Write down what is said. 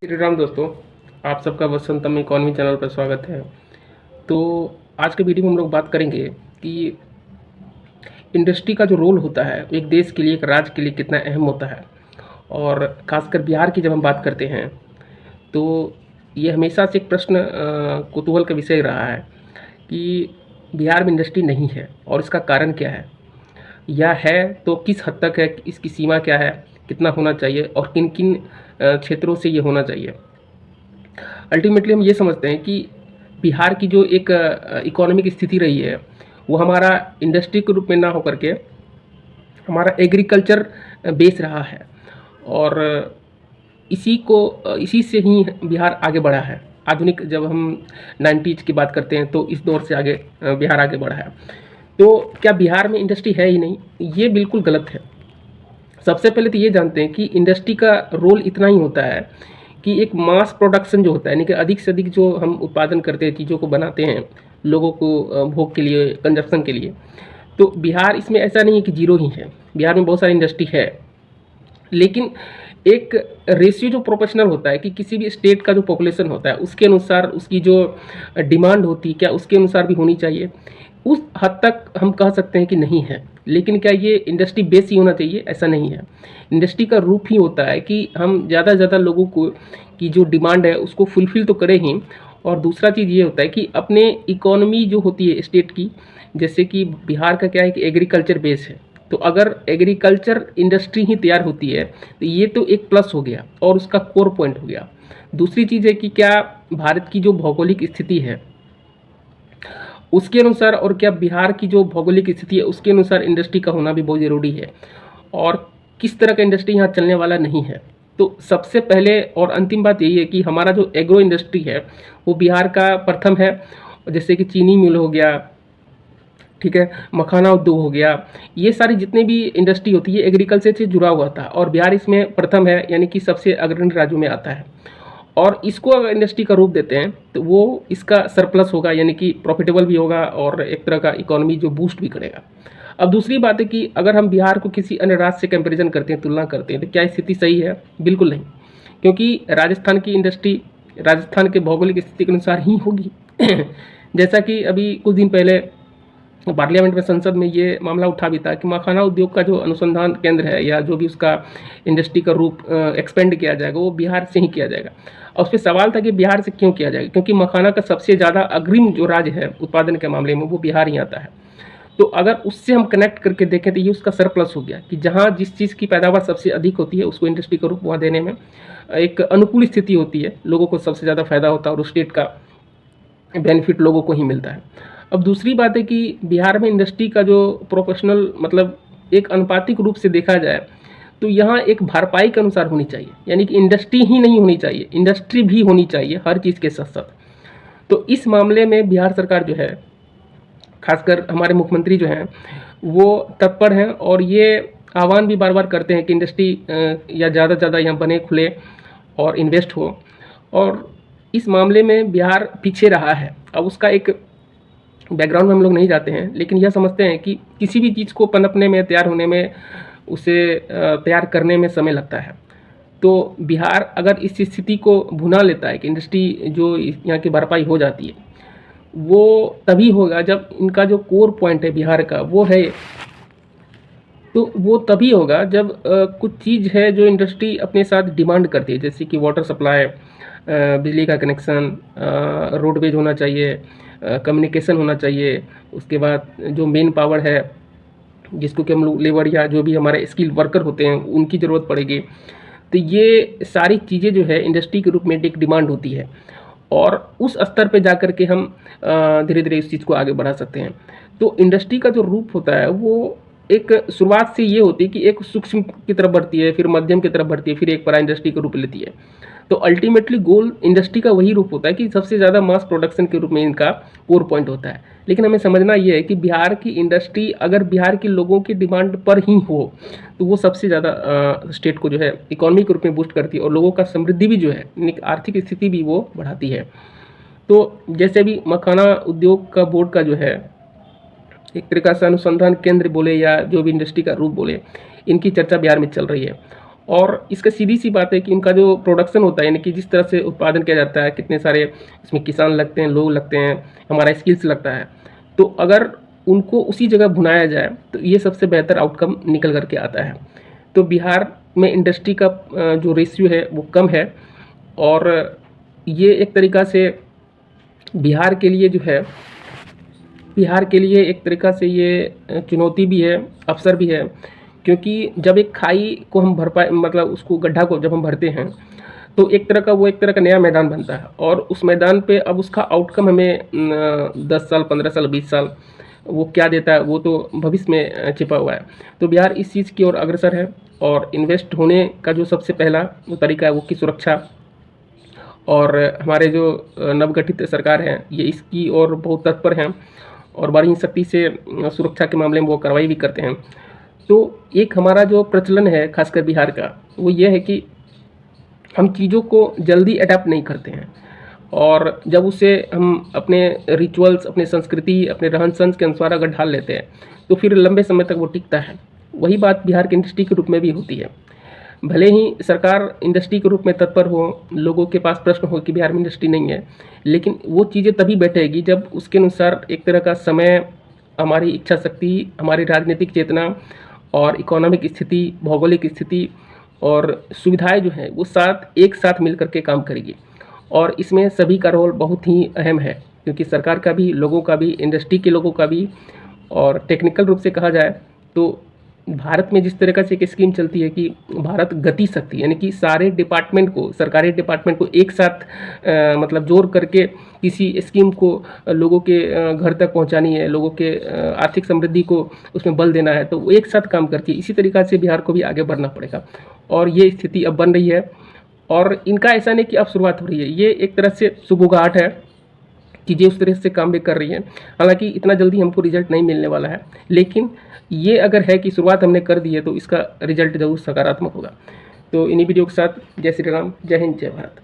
श्री राम दोस्तों, आप सबका वसंतम इकॉनमी चैनल पर स्वागत है। तो आज के वीडियो में हम लोग बात करेंगे कि इंडस्ट्री का जो रोल होता है एक देश के लिए, एक राज्य के लिए कितना अहम होता है। और ख़ासकर बिहार की जब हम बात करते हैं तो ये हमेशा से एक प्रश्न कुतूहल का विषय रहा है कि बिहार में इंडस्ट्री नहीं है और इसका कारण क्या है, या है तो किस हद तक है, इसकी सीमा क्या है, कितना होना चाहिए और किन किन क्षेत्रों से ये होना चाहिए। अल्टीमेटली हम ये समझते हैं कि बिहार की जो एक इकोनॉमिक स्थिति रही है वो हमारा इंडस्ट्री के रूप में ना होकर के हमारा एग्रीकल्चर बेस रहा है। और इसी से ही बिहार आगे बढ़ा है। आधुनिक जब हम 90s की बात करते हैं तो इस दौर से आगे बिहार आगे बढ़ा है। तो क्या बिहार में इंडस्ट्री है ही नहीं? ये बिल्कुल गलत है। सबसे पहले तो ये जानते हैं कि इंडस्ट्री का रोल इतना ही होता है कि एक मास प्रोडक्शन जो होता है, यानी कि अधिक से अधिक जो हम उत्पादन करते हैं, चीज़ों को बनाते हैं लोगों को भोग के लिए, कंजप्शन के लिए। तो बिहार इसमें ऐसा नहीं है कि जीरो ही है, बिहार में बहुत सारी इंडस्ट्री है। लेकिन एक रेशियो जो प्रोपोर्शनल होता है कि किसी भी स्टेट का जो पॉपुलेशन होता है उसके अनुसार उसकी जो डिमांड होती है, क्या उसके अनुसार भी होनी चाहिए, उस हद तक हम कह सकते हैं कि नहीं है। लेकिन क्या ये इंडस्ट्री बेस ही होना चाहिए? ऐसा नहीं है। इंडस्ट्री का रूप ही होता है कि हम ज़्यादा से ज़्यादा लोगों को की जो डिमांड है उसको फुलफ़िल तो करें ही। और दूसरा चीज़ ये होता है कि अपने इकोनॉमी जो होती है स्टेट की, जैसे कि बिहार का क्या है कि एग्रीकल्चर बेस है, तो अगर एग्रीकल्चर इंडस्ट्री ही तैयार होती है तो ये तो एक प्लस हो गया और उसका कोर पॉइंट हो गया। दूसरी चीज़ है कि क्या भारत की जो भौगोलिक स्थिति है उसके अनुसार, और क्या बिहार की जो भौगोलिक स्थिति है उसके अनुसार इंडस्ट्री का होना भी बहुत ज़रूरी है। और किस तरह का इंडस्ट्री यहाँ चलने वाला नहीं है। तो सबसे पहले और अंतिम बात यही है कि हमारा जो एग्रो इंडस्ट्री है वो बिहार का प्रथम है। जैसे कि चीनी मिल हो गया, ठीक है, मखाना उद्योग हो गया, ये सारी जितने भी इंडस्ट्री होती है एग्रीकल्चर से जुड़ा हुआ था और बिहार इसमें प्रथम है, यानी कि सबसे अग्रणी राज्यों में आता है। और इसको अगर इंडस्ट्री का रूप देते हैं तो वो इसका सरप्लस होगा, यानी कि प्रॉफिटेबल भी होगा और एक तरह का इकोनॉमी जो बूस्ट भी करेगा। अब दूसरी बात है कि अगर हम बिहार को किसी अन्य राज्य से कंपैरिजन करते हैं, तुलना करते हैं, तो क्या स्थिति सही है? बिल्कुल नहीं, क्योंकि राजस्थान की इंडस्ट्री राजस्थान के भौगोलिक स्थिति के अनुसार ही होगी। जैसा कि अभी कुछ दिन पहले पार्लियामेंट में, संसद में ये मामला उठा भी था कि मखाना उद्योग का जो अनुसंधान केंद्र है या जो भी उसका इंडस्ट्री का रूप एक्सपेंड किया जाएगा वो बिहार से ही किया जाएगा। और उस पर सवाल था कि बिहार से क्यों किया जाएगा, क्योंकि मखाना का सबसे ज़्यादा अग्रिम जो राज्य है उत्पादन के मामले में वो बिहार ही आता है। तो अगर उससे हम कनेक्ट करके देखें तो ये उसका सरप्लस हो गया कि जहाँ जिस चीज़ की पैदावार सबसे अधिक होती है उसको इंडस्ट्री का रूप वहाँ देने में एक अनुकूल स्थिति होती है, लोगों को सबसे ज़्यादा फायदा होता है और उस स्टेट का बेनिफिट लोगों को ही मिलता है। अब दूसरी बात है कि बिहार में इंडस्ट्री का जो प्रोफेशनल मतलब एक अनुपातिक रूप से देखा जाए तो यहाँ एक भरपाई के अनुसार होनी चाहिए, यानी कि इंडस्ट्री ही नहीं होनी चाहिए, इंडस्ट्री भी होनी चाहिए हर चीज़ के साथ साथ। तो इस मामले में बिहार सरकार जो है, खासकर हमारे मुख्यमंत्री जो हैं वो तत्पर हैं और ये आह्वान भी बार बार करते हैं कि इंडस्ट्री या ज़्यादा से ज़्यादा यहाँ बने, खुले और इन्वेस्ट हो। और इस मामले में बिहार पीछे रहा है। अब उसका एक बैकग्राउंड में हम लोग नहीं जाते हैं, लेकिन यह समझते हैं कि किसी भी चीज़ को पनपने में, तैयार होने में, उसे तैयार करने में समय लगता है। तो बिहार अगर इस स्थिति को भुना लेता है कि इंडस्ट्री जो यहाँ की भरपाई हो जाती है, वो तभी होगा जब इनका जो कोर पॉइंट है बिहार का वो है, तो वो तभी होगा जब कुछ चीज़ है जो इंडस्ट्री अपने साथ डिमांड करती है, जैसे कि वाटर सप्लाई, बिजली का कनेक्शन, रोडवेज होना चाहिए, कम्युनिकेशन होना चाहिए, उसके बाद जो मेन पावर है जिसको कि हम लोग लेबर या जो भी हमारे स्किल वर्कर होते हैं उनकी ज़रूरत पड़ेगी। तो ये सारी चीज़ें जो है इंडस्ट्री के रूप में एक डिमांड होती है और उस स्तर पे जा कर के हम धीरे धीरे इस चीज़ को आगे बढ़ा सकते हैं। तो इंडस्ट्री का जो रूप होता है वो एक शुरुआत से ये होती है कि एक सूक्ष्म की तरफ बढ़ती है, फिर मध्यम की तरफ बढ़ती है, फिर एक बड़ा इंडस्ट्री का रूप लेती है। तो अल्टीमेटली गोल इंडस्ट्री का वही रूप होता है कि सबसे ज़्यादा मास प्रोडक्शन के रूप में इनका कोर पॉइंट होता है। लेकिन हमें समझना ये है कि बिहार की इंडस्ट्री अगर बिहार के लोगों की डिमांड पर ही हो तो वो सबसे ज़्यादा स्टेट को जो है इकोनॉमी के रूप में बूस्ट करती है और लोगों का समृद्धि भी जो है, आर्थिक स्थिति भी वो बढ़ाती है। तो जैसे भी मखाना उद्योग का बोर्ड का जो है एक प्रकार से अनुसंधान केंद्र बोले या जो भी इंडस्ट्री का रूप बोले, इनकी चर्चा बिहार में चल रही है और इसका सीधी सी बात है कि उनका जो प्रोडक्शन होता है, यानी कि जिस तरह से उत्पादन किया जाता है, कितने सारे इसमें किसान लगते हैं, लोग लगते हैं, हमारा स्किल्स लगता है, तो अगर उनको उसी जगह भुनाया जाए तो ये सबसे बेहतर आउटकम निकल करके आता है। तो बिहार में इंडस्ट्री का जो रेशियो है वो कम है, और ये एक तरीक़ा से बिहार के लिए जो है, बिहार के लिए एक तरीक़ा से ये चुनौती भी है, अवसर भी है, क्योंकि जब एक खाई को हम भर पाए, मतलब उसको गड्ढा को जब हम भरते हैं, तो एक तरह का वो एक तरह का नया मैदान बनता है, और उस मैदान पे अब उसका आउटकम हमें 10 साल, 15 साल, 20 साल वो क्या देता है वो तो भविष्य में छिपा हुआ है। तो बिहार इस चीज़ की ओर अग्रसर है, और इन्वेस्ट होने का जो सबसे पहला वो तरीका है वो की सुरक्षा, और हमारे जो नवगठित सरकार है ये इसकी ओर बहुत तत्पर हैं, और बड़ी शक्ति से सुरक्षा के मामले में वो कार्रवाई भी करते हैं। तो एक हमारा जो प्रचलन है खासकर बिहार का, वो ये है कि हम चीज़ों को जल्दी अडैप्ट नहीं करते हैं, और जब उसे हम अपने रिचुअल्स, अपने संस्कृति, अपने रहन सहन के अनुसार अगर ढाल लेते हैं तो फिर लंबे समय तक वो टिकता है। वही बात बिहार की इंडस्ट्री के रूप में भी होती है। भले ही सरकार इंडस्ट्री के रूप में तत्पर हो, लोगों के पास प्रश्न हो कि बिहार में इंडस्ट्री नहीं है, लेकिन वो चीज़ें तभी बैठेगी जब उसके अनुसार एक तरह का समय, हमारी इच्छा शक्ति, हमारी राजनीतिक चेतना और इकोनॉमिक स्थिति, भौगोलिक स्थिति और सुविधाएं जो हैं वो एक साथ मिल करके काम करेगी। और इसमें सभी का रोल बहुत ही अहम है, क्योंकि सरकार का भी, लोगों का भी, इंडस्ट्री के लोगों का भी। और टेक्निकल रूप से कहा जाए तो भारत में जिस तरीक़ा से एक स्कीम चलती है कि भारत गति शक्ति, यानी कि सारे डिपार्टमेंट को, सरकारी डिपार्टमेंट को एक साथ मतलब जोड़ करके किसी स्कीम को लोगों के घर तक पहुंचानी है, लोगों के आर्थिक समृद्धि को उसमें बल देना है, तो वो एक साथ काम करती है। इसी तरीक़ा से बिहार को भी आगे बढ़ना पड़ेगा, और ये स्थिति अब बन रही है। और इनका ऐसा नहीं कि अब शुरुआत हो रही है, ये एक तरह से सुबुगाहट है, चीज़ें उस तरह से काम भी कर रही हैं। हालांकि इतना जल्दी हमको रिजल्ट नहीं मिलने वाला है, लेकिन ये अगर है कि शुरुआत हमने कर दी है तो इसका रिजल्ट ज़रूर सकारात्मक होगा। तो इन्हीं वीडियो के साथ जय श्री राम, जय हिंद, जय भारत।